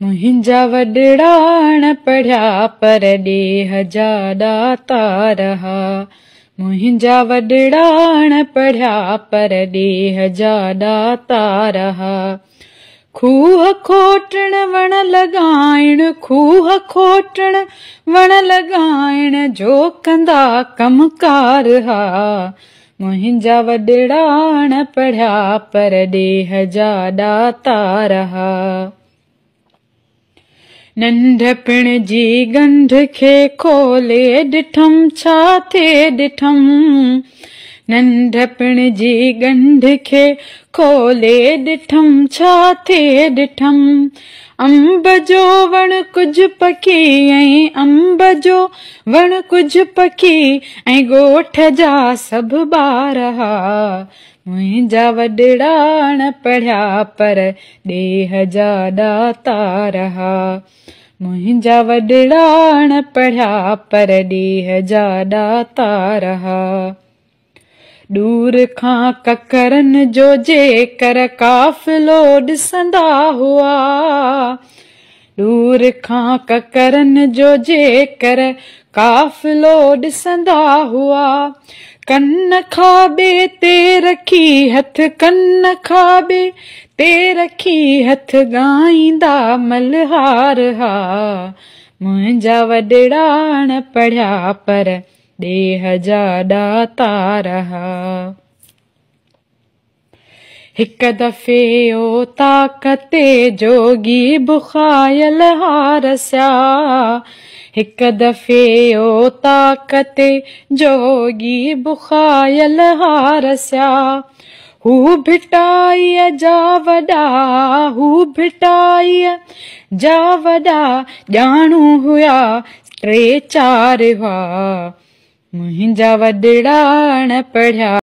मुंहिंजा वॾड़ाण पढ़िया पर ॾेह जा ॾाता रहा। मुंहिंजा वॾड़ाण पढ़िया पर ॾेह जा ॾाता रहा। खूह खोटण वण लॻाइण, खूह खोटण वण लॻाइण जो कंदा कमकार हा। मुंहिंजा वॾड़ाण पढ़िया पर ॾेह जा ॾाता रहा। नंढपिण जी गंढ खे खोले ॾिठम छा थिए ॾिठम। नंढपिण जी गंढ खे खोले ॾिठम छा थिए ॾिठम। अंब जो वण कुझु पखी ऐं अंब जो वण कुझु पखी ऐं ॻोठ जा सभु ॿार हा। मुंहिंजा वॾड़ाण पढ़िया पर ॾेह जा ॾाता रहा। मुंहिंजा वॾड़ाण पढ़िया पर ॾेह जा ॾाता रहा। दूर खां ककरनि जो जेकर काफ़िलो ॾिसंदा हुआ। दूर खां ककरनि जो जेकर काफ़िलो ॾिसंदा हुआ। कन खाॿे ते रखी हथ, कन खाॿे ते रखी हथ ॻाईंदा मल्हार हा। मुंहिंजा वॾड़ाण पढ़िया पर ॾेह जा ॾाता रहा। हिक दफ़े ओ ताक़ते जोगी बुखायल हारसिया। हिक दफ़े ओ ताक़ते जोगी बुखायल हारसिया। हू भिटाईअ जा वॾा, हू भिटाईअ जा वॾा ॼाणू हुया 3-4 हुआ। मुंहिंजा वॾड़ाण पढ़िया